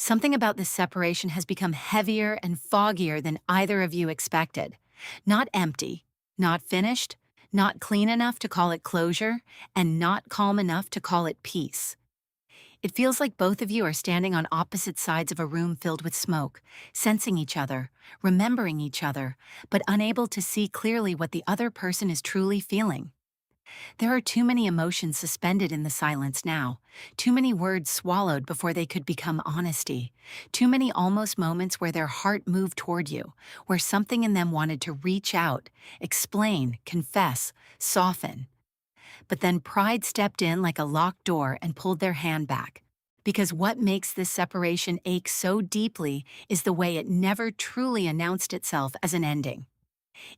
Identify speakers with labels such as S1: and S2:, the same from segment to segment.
S1: Something about this separation has become heavier and foggier than either of you expected. Not empty, not finished, not clean enough to call it closure, and not calm enough to call it peace. It feels like both of you are standing on opposite sides of a room filled with smoke, sensing each other, remembering each other, but unable to see clearly what the other person is truly feeling. There are too many emotions suspended in the silence now, too many words swallowed before they could become honesty, too many almost moments where their heart moved toward you, where something in them wanted to reach out, explain, confess, soften. But then pride stepped in like a locked door and pulled their hand back. Because what makes this separation ache so deeply is the way it never truly announced itself as an ending.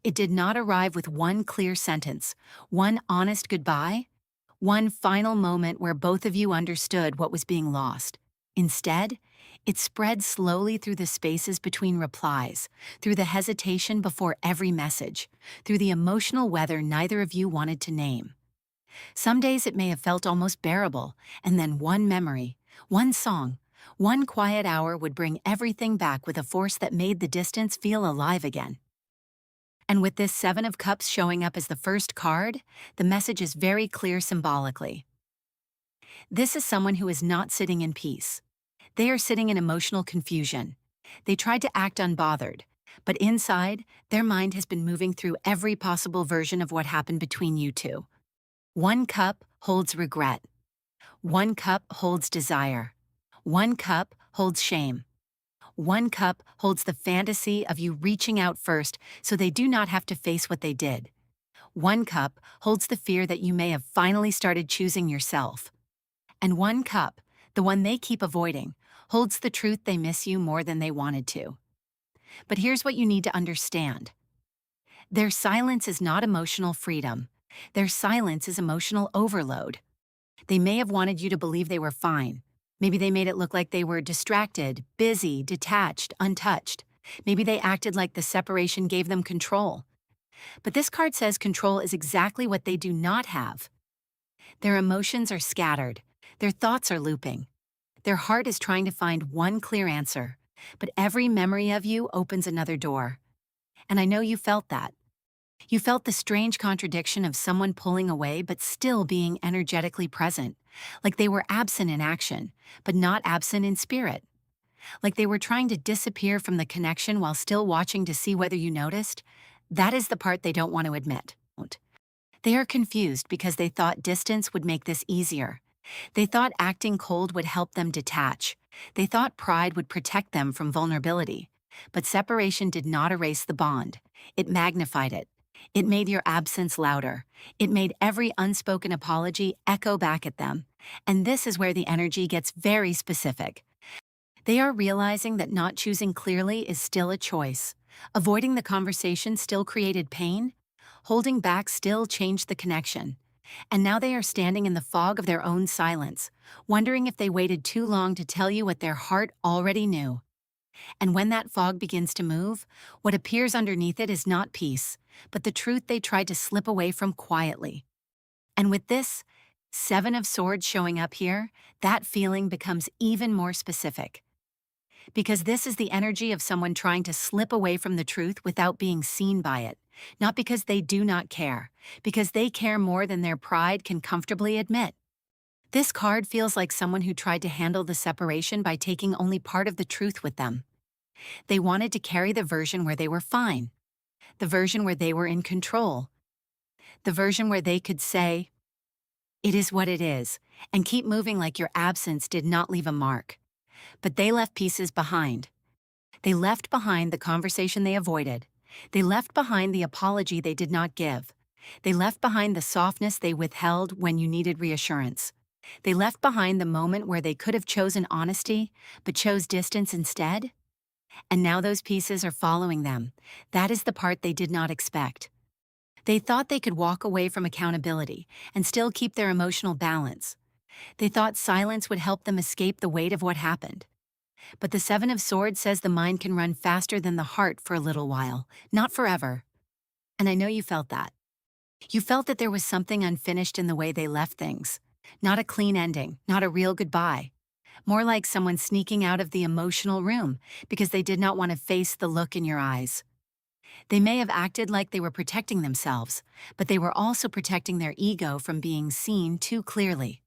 S1: It did not arrive with one clear sentence, one honest goodbye, one final moment where both of you understood what was being lost. Instead, it spread slowly through the spaces between replies, through the hesitation before every message, through the emotional weather neither of you wanted to name. Some days it may have felt almost bearable, and then one memory, one song, one quiet hour would bring everything back with a force that made the distance feel alive again. And with this Seven of Cups showing up as the first card, the message is very clear symbolically. This is someone who is not sitting in peace. They are sitting in emotional confusion. They tried to act unbothered, but inside, their mind has been moving through every possible version of what happened between you two. One cup holds regret. One cup holds desire. One cup holds shame. One cup holds the fantasy of you reaching out first so they do not have to face what they did. One cup holds the fear that you may have finally started choosing yourself. And one cup, the one they keep avoiding, holds the truth they miss you more than they wanted to. But here's what you need to understand. Their silence is not emotional freedom. Their silence is emotional overload. They may have wanted you to believe they were fine. Maybe they made it look like they were distracted, busy, detached, untouched. Maybe they acted like the separation gave them control. But this card says control is exactly what they do not have. Their emotions are scattered. Their thoughts are looping. Their heart is trying to find one clear answer, but every memory of you opens another door. And I know you felt that. You felt the strange contradiction of someone pulling away but still being energetically present, like they were absent in action, but not absent in spirit. Like they were trying to disappear from the connection while still watching to see whether you noticed. That is the part they don't want to admit. They are confused because they thought distance would make this easier. They thought acting cold would help them detach. They thought pride would protect them from vulnerability. But separation did not erase the bond. It magnified it. It made your absence louder. It made every unspoken apology echo back at them. And this is where the energy gets very specific. They are realizing that not choosing clearly is still a choice. Avoiding the conversation still created pain. Holding back still changed the connection. And now they are standing in the fog of their own silence, wondering if they waited too long to tell you what their heart already knew. And when that fog begins to move, what appears underneath it is not peace, but the truth they tried to slip away from quietly. And with this Seven of Swords showing up here, that feeling becomes even more specific. Because this is the energy of someone trying to slip away from the truth without being seen by it, not because they do not care, because they care more than their pride can comfortably admit. This card feels like someone who tried to handle the separation by taking only part of the truth with them. They wanted to carry the version where they were fine, the version where they were in control, the version where they could say, "It is what it is," and keep moving like your absence did not leave a mark. But they left pieces behind. They left behind the conversation they avoided. They left behind the apology they did not give. They left behind the softness they withheld when you needed reassurance. They left behind the moment where they could have chosen honesty, but chose distance instead. And now those pieces are following them. That is the part they did not expect. They thought they could walk away from accountability and still keep their emotional balance. They thought silence would help them escape the weight of what happened. But the Seven of Swords says the mind can run faster than the heart for a little while, not forever. And I know you felt that. You felt that there was something unfinished in the way they left things. Not a clean ending, not a real goodbye. more like someone sneaking out of the emotional room because they did not want to face the look in your eyes. They may have acted like they were protecting themselves, but they were also protecting their ego from being seen too clearly.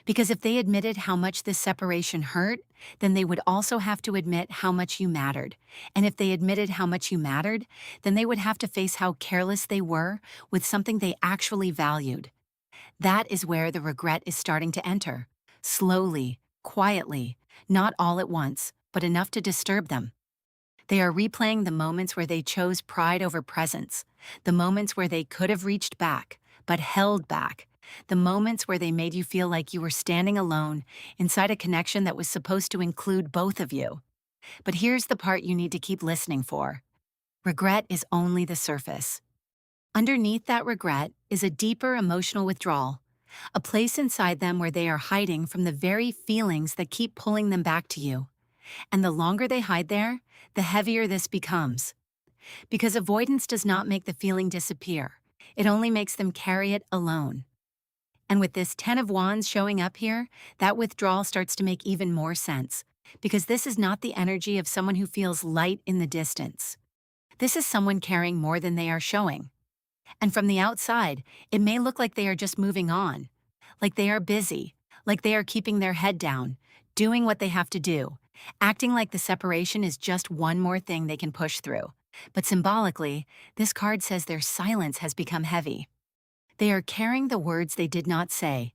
S1: Because if they admitted how much this separation hurt, then they would also have to admit how much you mattered. And if they admitted how much you mattered, then they would have to face how careless they were with something they actually valued. That is where the regret is starting to enter. Slowly, quietly, not all at once, but enough to disturb them. They are replaying the moments where they chose pride over presence, the moments where they could have reached back, but held back, the moments where they made you feel like you were standing alone inside a connection that was supposed to include both of you. But here's the part you need to keep listening for. Regret is only the surface. Underneath that regret is a deeper emotional withdrawal, a place inside them where they are hiding from the very feelings that keep pulling them back to you. And the longer they hide there, the heavier this becomes. Because avoidance does not make the feeling disappear. It only makes them carry it alone. And with this 10 of Wands showing up here, that withdrawal starts to make even more sense. Because this is not the energy of someone who feels light in the distance. This is someone carrying more than they are showing. And from the outside, it may look like they are just moving on. Like they are busy. Like they are keeping their head down. Doing what they have to do. Acting like the separation is just one more thing they can push through. But symbolically, this card says their silence has become heavy. They are carrying the words they did not say.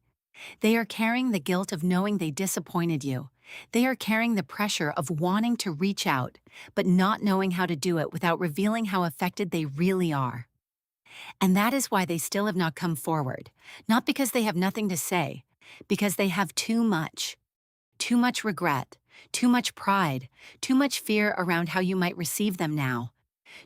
S1: They are carrying the guilt of knowing they disappointed you. They are carrying the pressure of wanting to reach out, but not knowing how to do it without revealing how affected they really are. And that is why they still have not come forward. Not because they have nothing to say, because they have too much. Too much regret, too much pride, too much fear around how you might receive them now.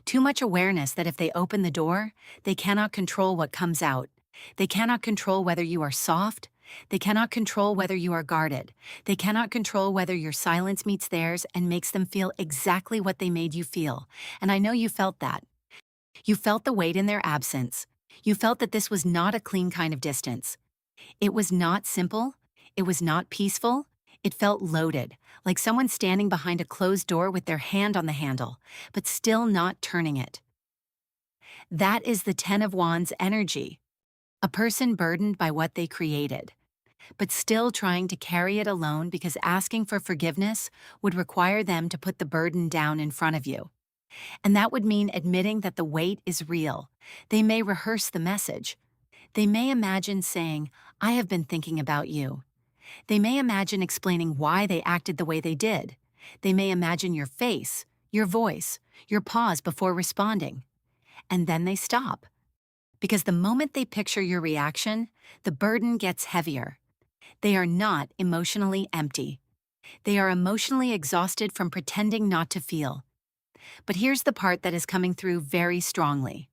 S1: Too much awareness that if they open the door, they cannot control what comes out. They cannot control whether you are soft. They cannot control whether you are guarded. They cannot control whether your silence meets theirs and makes them feel exactly what they made you feel. And I know you felt that. You felt the weight in their absence. You felt that this was not a clean kind of distance. It was not simple. It was not peaceful. It felt loaded, like someone standing behind a closed door with their hand on the handle, but still not turning it. That is the 10 of Wands energy. A person burdened by what they created, but still trying to carry it alone because asking for forgiveness would require them to put the burden down in front of you. And that would mean admitting that the weight is real. They may rehearse the message. They may imagine saying, "I have been thinking about you." They may imagine explaining why they acted the way they did. They may imagine your face, your voice, your pause before responding. And then they stop. Because the moment they picture your reaction, the burden gets heavier. They are not emotionally empty. They are emotionally exhausted from pretending not to feel. But here's the part that is coming through very strongly.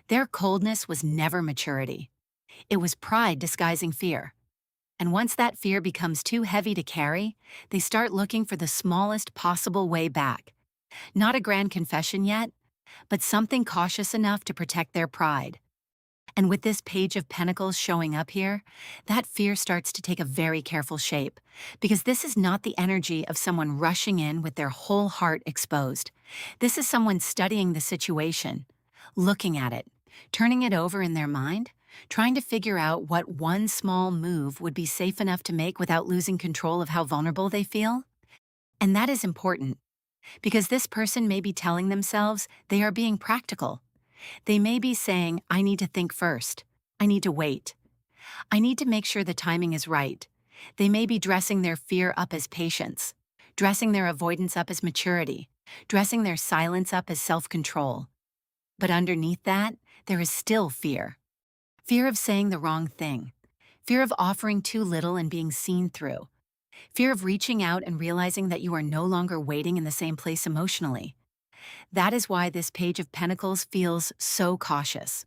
S1: Their coldness was never maturity. It was pride disguising fear. And once that fear becomes too heavy to carry, they start looking for the smallest possible way back. Not a grand confession yet, but something cautious enough to protect their pride. And with this Page of Pentacles showing up here, that fear starts to take a very careful shape, because this is not the energy of someone rushing in with their whole heart exposed. This is someone studying the situation, looking at it, turning it over in their mind, trying to figure out what one small move would be safe enough to make without losing control of how vulnerable they feel. And that is important, because this person may be telling themselves they are being practical. They may be saying, "I need to think first. I need to wait. I need to make sure the timing is right." They may be dressing their fear up as patience, dressing their avoidance up as maturity, dressing their silence up as self-control. But underneath that, there is still fear. Fear of saying the wrong thing. Fear of offering too little and being seen through. Fear of reaching out and realizing that you are no longer waiting in the same place emotionally. That is why this Page of Pentacles feels so cautious.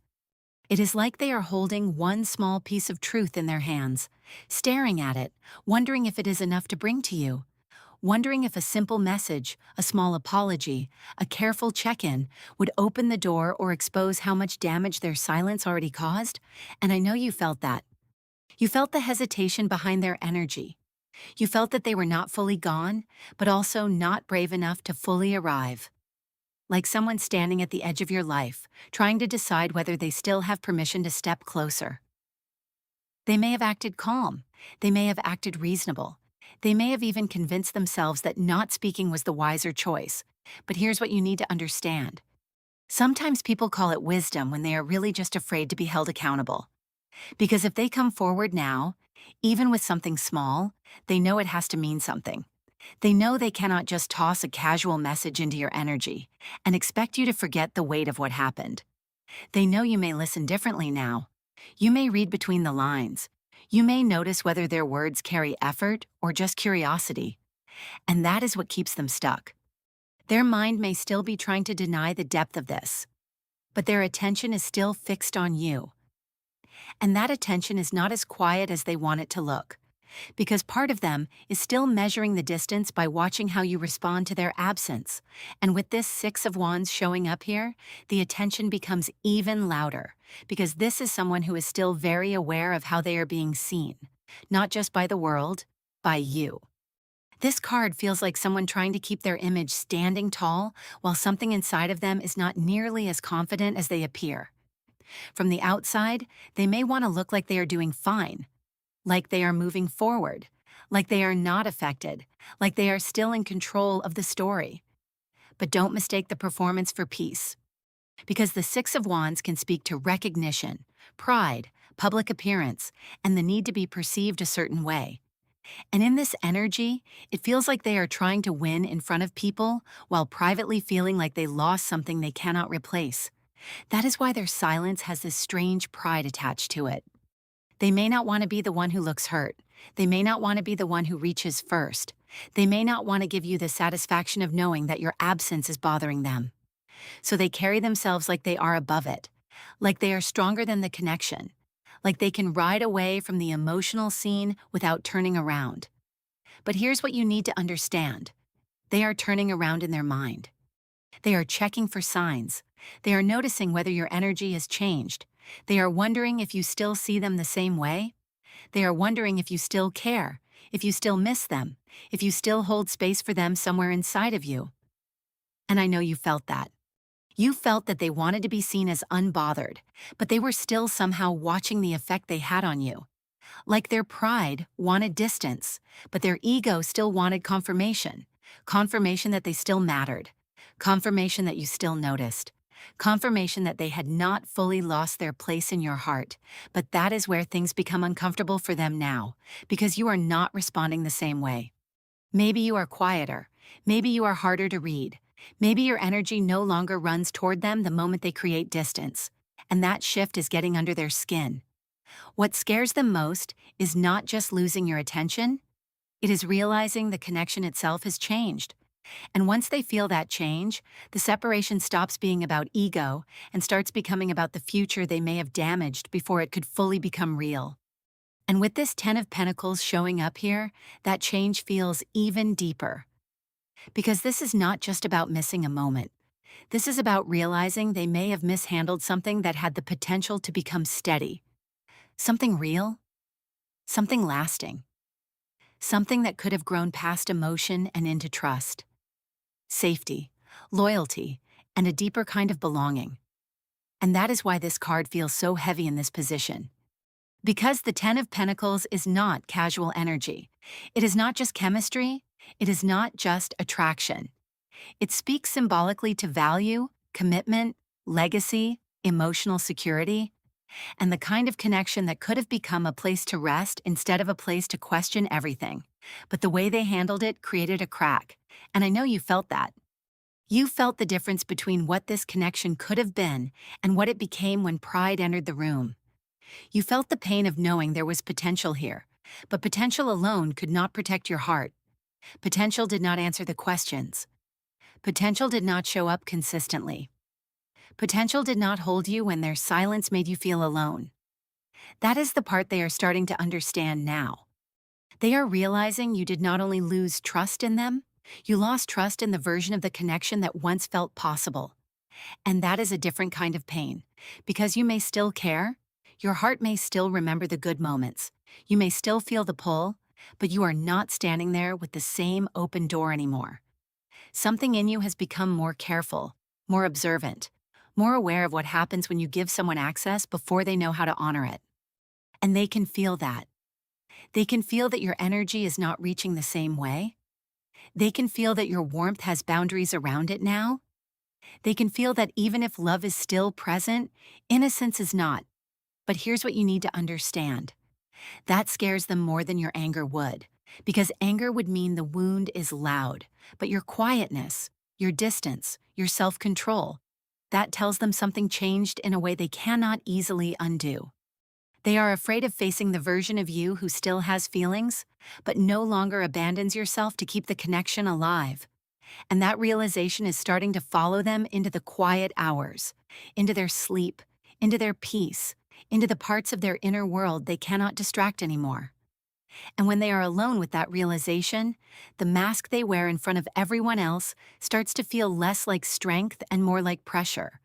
S1: It is like they are holding one small piece of truth in their hands, staring at it, wondering if it is enough to bring to you. Wondering if a simple message, a small apology, a careful check-in would open the door or expose how much damage their silence already caused. And I know you felt that. You felt the hesitation behind their energy. You felt that they were not fully gone, but also not brave enough to fully arrive. Like someone standing at the edge of your life, trying to decide whether they still have permission to step closer. They may have acted calm. They may have acted reasonable. They may have even convinced themselves that not speaking was the wiser choice. But here's what you need to understand. Sometimes people call it wisdom when they are really just afraid to be held accountable. Because if they come forward now, even with something small, they know it has to mean something. They know they cannot just toss a casual message into your energy and expect you to forget the weight of what happened. They know you may listen differently now. You may read between the lines. You may notice whether their words carry effort or just curiosity. And that is what keeps them stuck. Their mind may still be trying to deny the depth of this, but their attention is still fixed on you. And that attention is not as quiet as they want it to look, because part of them is still measuring the distance by watching how you respond to their absence. And with this Six of Wands showing up here, the attention becomes even louder, because this is someone who is still very aware of how they are being seen, not just by the world, by you. This card feels like someone trying to keep their image standing tall while something inside of them is not nearly as confident as they appear. From the outside, they may want to look like they are doing fine, like they are moving forward, like they are not affected, like they are still in control of the story. But don't mistake the performance for peace, because the Six of Wands can speak to recognition, pride, public appearance, and the need to be perceived a certain way. And in this energy, it feels like they are trying to win in front of people while privately feeling like they lost something they cannot replace. That is why their silence has this strange pride attached to it. They may not want to be the one who looks hurt. They may not want to be the one who reaches first. They may not want to give you the satisfaction of knowing that your absence is bothering them. So they carry themselves like they are above it, like they are stronger than the connection, like they can ride away from the emotional scene without turning around. But here's what you need to understand. They are turning around in their mind. They are checking for signs. They are noticing whether your energy has changed. They are wondering if you still see them the same way. They are wondering if you still care, if you still miss them, if you still hold space for them somewhere inside of you. And I know you felt that. You felt that they wanted to be seen as unbothered, but they were still somehow watching the effect they had on you. Like their pride wanted distance, but their ego still wanted confirmation. Confirmation that they still mattered. Confirmation that you still noticed. Confirmation that they had not fully lost their place in your heart. But that is where things become uncomfortable for them now, because you are not responding the same way. Maybe you are quieter. Maybe you are harder to read. Maybe your energy no longer runs toward them the moment they create distance. And that shift is getting under their skin. What scares them most is not just losing your attention, it is realizing the connection itself has changed. And once they feel that change, the separation stops being about ego and starts becoming about the future they may have damaged before it could fully become real. And with this Ten of Pentacles showing up here, that change feels even deeper. Because this is not just about missing a moment. This is about realizing they may have mishandled something that had the potential to become steady. Something real, something lasting, something that could have grown past emotion and into trust, safety, loyalty, and a deeper kind of belonging. And that is why this card feels so heavy in this position. Because the Ten of Pentacles is not casual energy. It is not just chemistry. It is not just attraction. It speaks symbolically to value, commitment, legacy, emotional security, and the kind of connection that could have become a place to rest instead of a place to question everything. But the way they handled it created a crack, and I know you felt that. You felt the difference between what this connection could have been and what it became when pride entered the room. You felt the pain of knowing there was potential here, but potential alone could not protect your heart. Potential did not answer the questions. Potential did not show up consistently. Potential did not hold you when their silence made you feel alone. That is the part they are starting to understand now. They are realizing you did not only lose trust in them, you lost trust in the version of the connection that once felt possible. And that is a different kind of pain, because you may still care, your heart may still remember the good moments, you may still feel the pull, but you are not standing there with the same open door anymore. Something in you has become more careful, more observant, more aware of what happens when you give someone access before they know how to honor it. And they can feel that. They can feel that your energy is not reaching the same way. They can feel that your warmth has boundaries around it now. They can feel that even if love is still present, innocence is not. But here's what you need to understand. That scares them more than your anger would, because anger would mean the wound is loud, but your quietness, your distance, your self-control, that tells them something changed in a way they cannot easily undo. They are afraid of facing the version of you who still has feelings, but no longer abandons yourself to keep the connection alive. And that realization is starting to follow them into the quiet hours, into their sleep, into their peace, into the parts of their inner world they cannot distract anymore. And when they are alone with that realization, the mask they wear in front of everyone else starts to feel less like strength and more like pressure.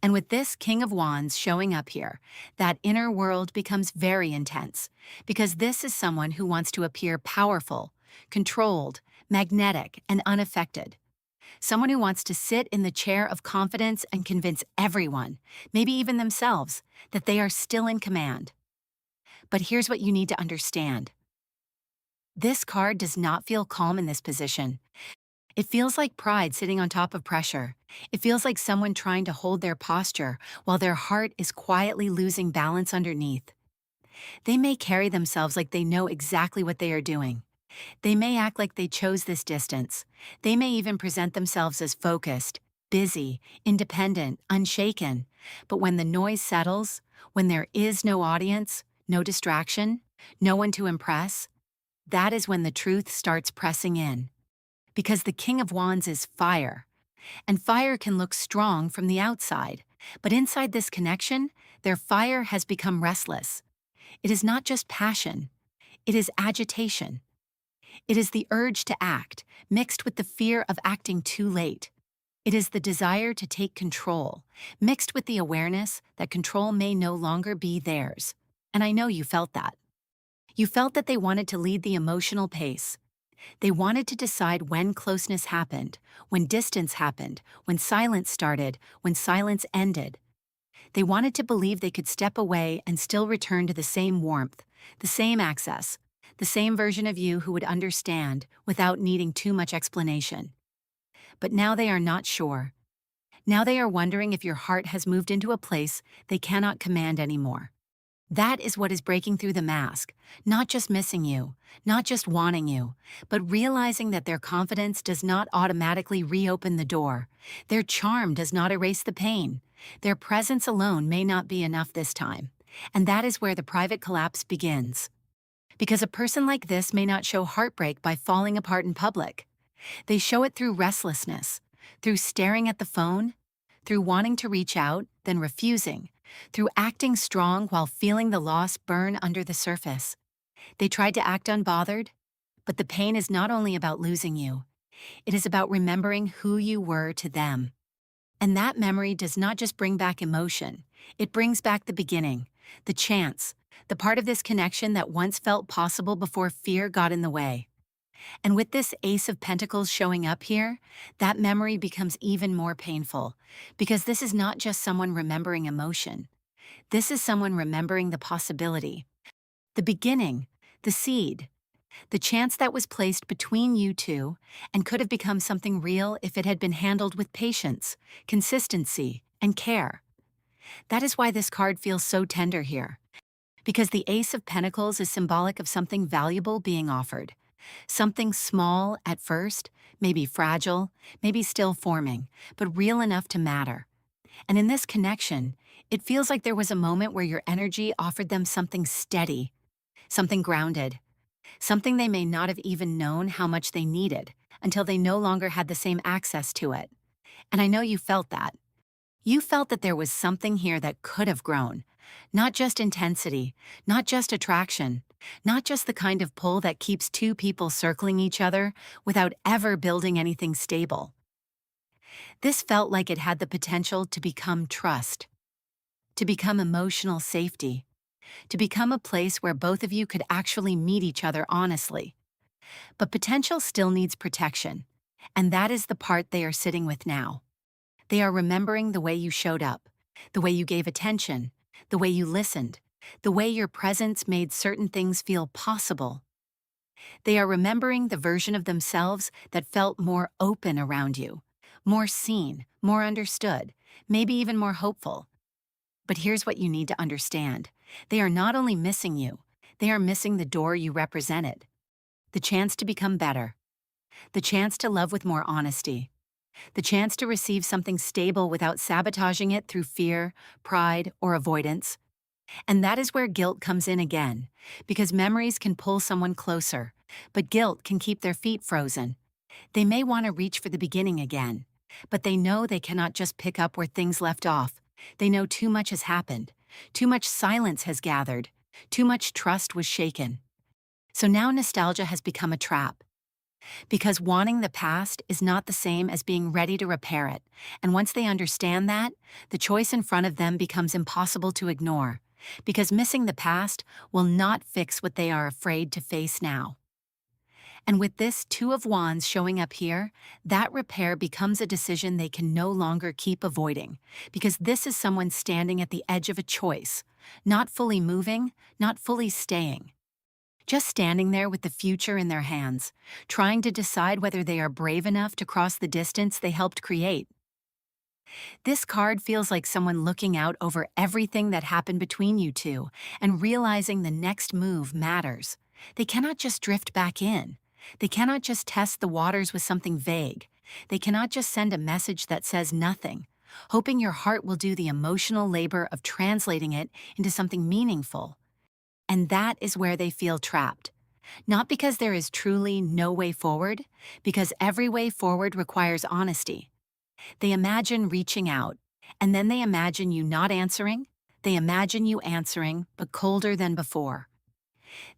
S1: And with this King of Wands showing up here, that inner world becomes very intense, because this is someone who wants to appear powerful, controlled, magnetic, and unaffected. Someone who wants to sit in the chair of confidence and convince everyone, maybe even themselves, that they are still in command. But here's what you need to understand. This card does not feel calm in this position. It feels like pride sitting on top of pressure. It feels like someone trying to hold their posture while their heart is quietly losing balance underneath. They may carry themselves like they know exactly what they are doing. They may act like they chose this distance. They may even present themselves as focused, busy, independent, unshaken. But when the noise settles, when there is no audience, no distraction, no one to impress, that is when the truth starts pressing in. Because the King of Wands is fire, and fire can look strong from the outside, but inside this connection, their fire has become restless. It is not just passion, it is agitation. It is the urge to act, mixed with the fear of acting too late. It is the desire to take control, mixed with the awareness that control may no longer be theirs. And I know you felt that. You felt that they wanted to lead the emotional pace. They wanted to decide when closeness happened, when distance happened, when silence started, when silence ended. They wanted to believe they could step away and still return to the same warmth, the same access, the same version of you who would understand without needing too much explanation. But now they are not sure. Now they are wondering if your heart has moved into a place they cannot command anymore. That is what is breaking through the mask, not just missing you, not just wanting you, but realizing that their confidence does not automatically reopen the door. Their charm does not erase the pain. Their presence alone may not be enough this time. And that is where the private collapse begins. Because a person like this may not show heartbreak by falling apart in public. They show it through restlessness, through staring at the phone, through wanting to reach out, then refusing, through acting strong while feeling the loss burn under the surface. They tried to act unbothered, but the pain is not only about losing you, it is about remembering who you were to them. And that memory does not just bring back emotion, it brings back the beginning, the chance, the part of this connection that once felt possible before fear got in the way. And with this Ace of Pentacles showing up here, that memory becomes even more painful, because this is not just someone remembering emotion. This is someone remembering the possibility, the beginning, the seed, the chance that was placed between you two and could have become something real if it had been handled with patience, consistency, and care. That is why this card feels so tender here, because the Ace of Pentacles is symbolic of something valuable being offered. Something small at first, maybe fragile, maybe still forming, but real enough to matter. And in this connection, it feels like there was a moment where your energy offered them something steady, something grounded, something they may not have even known how much they needed until they no longer had the same access to it. And I know you felt that. You felt that there was something here that could have grown. Not just intensity, not just attraction, not just the kind of pull that keeps two people circling each other without ever building anything stable. This felt like it had the potential to become trust, to become emotional safety, to become a place where both of you could actually meet each other honestly. But potential still needs protection, and that is the part they are sitting with now. They are remembering the way you showed up, the way you gave attention, the way you listened, the way your presence made certain things feel possible. They are remembering the version of themselves that felt more open around you, more seen, more understood, maybe even more hopeful. But here's what you need to understand. They are not only missing you, they are missing the door you represented. The chance to become better. The chance to love with more honesty. The chance to receive something stable without sabotaging it through fear, pride, or avoidance. And that is where guilt comes in again, because memories can pull someone closer, but guilt can keep their feet frozen. They may want to reach for the beginning again, but they know they cannot just pick up where things left off. They know too much has happened, too much silence has gathered, too much trust was shaken. So now nostalgia has become a trap. Because wanting the past is not the same as being ready to repair it, and once they understand that, the choice in front of them becomes impossible to ignore, because missing the past will not fix what they are afraid to face now. And with this Two of Wands showing up here, that repair becomes a decision they can no longer keep avoiding, because this is someone standing at the edge of a choice, not fully moving, not fully staying. Just standing there with the future in their hands, trying to decide whether they are brave enough to cross the distance they helped create. This card feels like someone looking out over everything that happened between you two and realizing the next move matters. They cannot just drift back in. They cannot just test the waters with something vague. They cannot just send a message that says nothing, hoping your heart will do the emotional labor of translating it into something meaningful. And that is where they feel trapped. Not because there is truly no way forward, because every way forward requires honesty. They imagine reaching out, and then they imagine you not answering. They imagine you answering, but colder than before.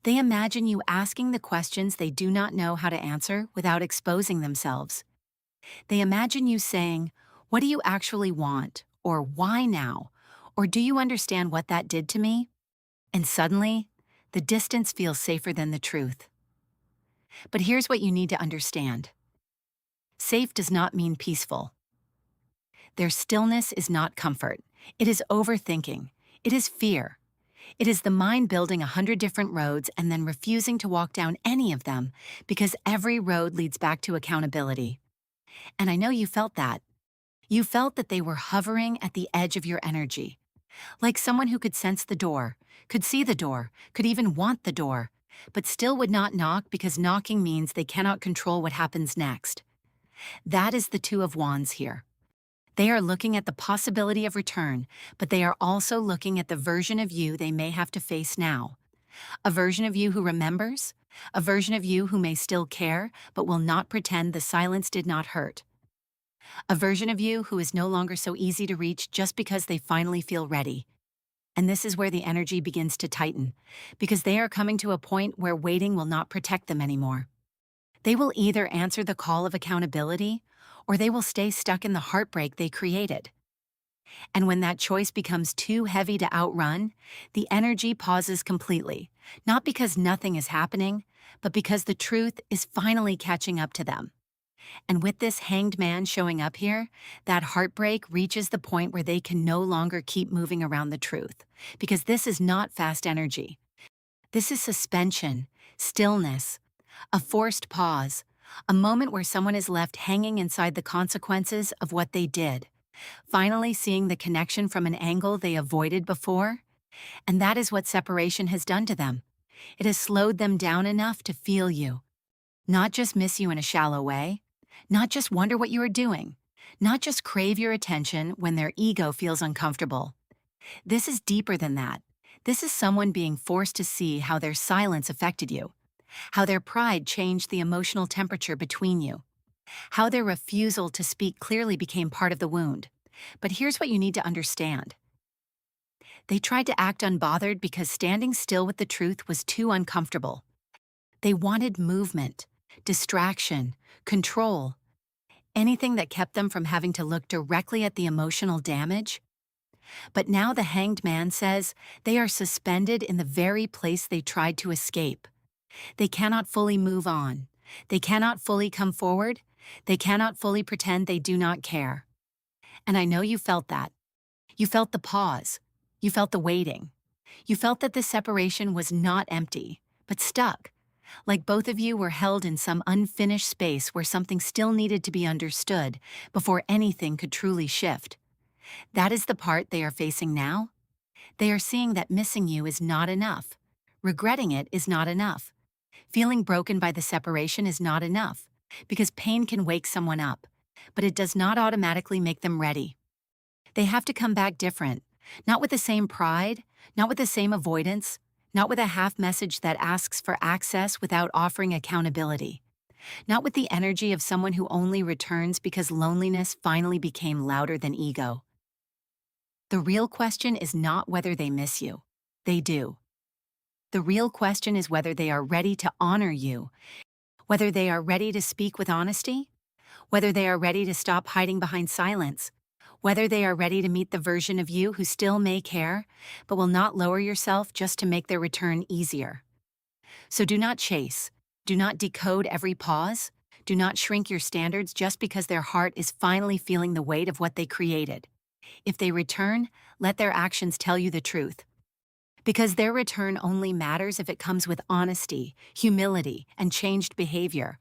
S1: They imagine you asking the questions they do not know how to answer without exposing themselves. They imagine you saying, "What do you actually want?" or "Why now?" or "Do you understand what that did to me?" And suddenly, the distance feels safer than the truth. But here's what you need to understand. Safe does not mean peaceful. Their stillness is not comfort. It is overthinking. It is fear. It is the mind building 100 different roads and then refusing to walk down any of them because every road leads back to accountability. And I know you felt that. You felt that they were hovering at the edge of your energy. Like someone who could sense the door, could see the door, could even want the door, but still would not knock because knocking means they cannot control what happens next. That is the Two of Wands here. They are looking at the possibility of return, but they are also looking at the version of you they may have to face now. A version of you who remembers, a version of you who may still care but will not pretend the silence did not hurt. A version of you who is no longer so easy to reach just because they finally feel ready. And this is where the energy begins to tighten, because they are coming to a point where waiting will not protect them anymore. They will either answer the call of accountability, or they will stay stuck in the heartbreak they created. And when that choice becomes too heavy to outrun, the energy pauses completely, not because nothing is happening, but because the truth is finally catching up to them. And with this Hanged Man showing up here, that heartbreak reaches the point where they can no longer keep moving around the truth, because this is not fast energy. This is suspension, stillness, a forced pause, a moment where someone is left hanging inside the consequences of what they did, finally seeing the connection from an angle they avoided before. And that is what separation has done to them. It has slowed them down enough to feel you. Not just miss you in a shallow way, not just wonder what you are doing, not just crave your attention when their ego feels uncomfortable. This is deeper than that. This is someone being forced to see how their silence affected you, how their pride changed the emotional temperature between you, how their refusal to speak clearly became part of the wound. But here's what you need to understand. They tried to act unbothered because standing still with the truth was too uncomfortable. They wanted movement, distraction, control, anything that kept them from having to look directly at the emotional damage. But now the Hanged Man says they are suspended in the very place they tried to escape. They cannot fully move on. They cannot fully come forward. They cannot fully pretend they do not care. And I know you felt that. You felt the pause. You felt the waiting. You felt that the separation was not empty, but stuck. Like both of you were held in some unfinished space where something still needed to be understood before anything could truly shift. That is the part they are facing now. They are seeing that missing you is not enough. Regretting it is not enough. Feeling broken by the separation is not enough, because pain can wake someone up, but it does not automatically make them ready. They have to come back different, not with the same pride, not with the same avoidance, not with a half message that asks for access without offering accountability, not with the energy of someone who only returns because loneliness finally became louder than ego. The real question is not whether they miss you. They do. The real question is whether they are ready to honor you, whether they are ready to speak with honesty, whether they are ready to stop hiding behind silence, whether they are ready to meet the version of you who still may care, but will not lower yourself just to make their return easier. So do not chase, do not decode every pause, do not shrink your standards just because their heart is finally feeling the weight of what they created. If they return, let their actions tell you the truth. Because their return only matters if it comes with honesty, humility, and changed behavior,